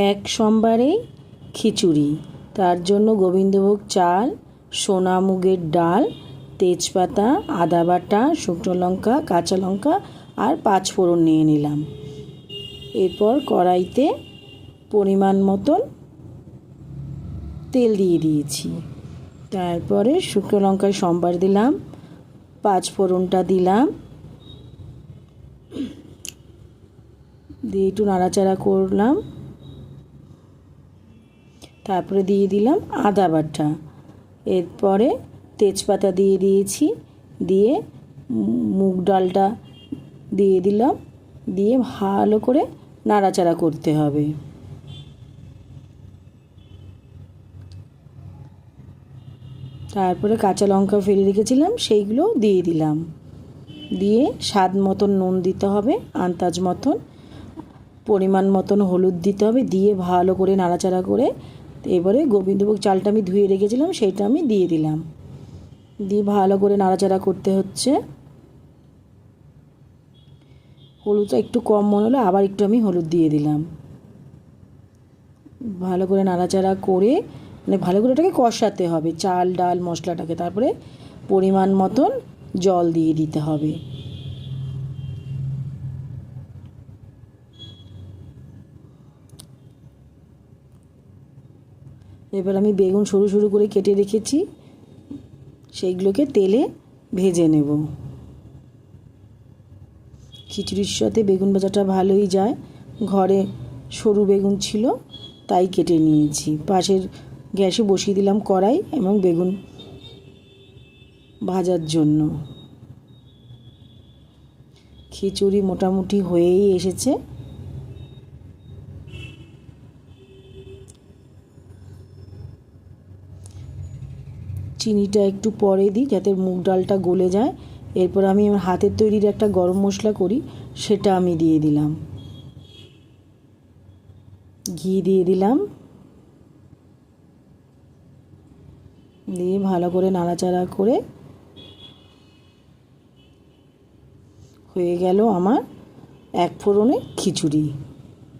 এক সোমবারেই খিচুড়ি। তার জন্য গোবিন্দভোগ চাল, সোনা মুগের ডাল, তেজপাতা, আদা বাটা, শুকনো লঙ্কা, কাঁচা লঙ্কা আর 5 ফোড়ন নিয়ে নিলাম। এরপর কড়াইতে পরিমাণ মতন তেল দিয়ে দিয়েছি। তারপরে শুকনো লঙ্কায় সম্বার দিলাম, 5 ফোড়নটা দিলাম, দিয়ে একটু নাড়াচাড়া করলাম। তারপরে দিয়ে দিলাম আদা বাটা। এরপরে তেজপাতা দিয়ে দিয়েছি, দিয়ে মুগ ডালটা দিয়ে দিলাম, দিয়ে ভালো করে নাড়াচাড়া করতে হবে। তারপরে কাঁচা লঙ্কা ফেলে রেখেছিলাম সেইগুলো দিয়ে দিলাম, দিয়ে স্বাদ মতন নুন দিতে হবে, আন্দাজ মতন পরিমাণ মতন হলুদ দিতে হবে, দিয়ে ভালো করে নাড়াচাড়া করে এবারে গোবিন্দভোগ চালটা আমি ধুয়ে রেখেছিলাম সেইটা আমি দিয়ে দিলাম, দিয়ে ভালো করে নাড়াচাড়া করতে হচ্ছে। হলুদটা একটু কম মনে হলো আবার একটু আমি হলুদ দিয়ে দিলাম। ভালো করে নাড়াচাড়া করে ভালো করে এটাকে কষাতে হবে, চাল ডাল মশলাটাকে। তারপরে পরিমাণ মতন জল দিয়ে দিতে হবে। এবার আমি বেগুন সরু সরু করে কেটে রেখেছি, সেইগুলোকে তেলে ভেজে নেব। খিচুড়ির সাথে বেগুন ভাজাটা ভালোই যায়। ঘরে সরু বেগুন ছিল তাই কেটে নিয়েছি। পাশের গ্যাসে বসিয়ে দিলাম কড়াই এবং বেগুন ভাজার জন্য। খিচুড়ি মোটামুটি হয়েই এসেছে। চিনিটা একটু পরে দিই যাতে মুগ ডালটা গলে যায়। এরপর আমি আমার হাতের তৈরির একটা গরম মশলা করি, সেটা আমি দিয়ে দিলাম। ঘি দিয়ে দিলাম, দিয়ে ভালো করে নাড়াচাড়া করে হয়ে গেল আমার 1 ফোড়নে খিচুড়ি।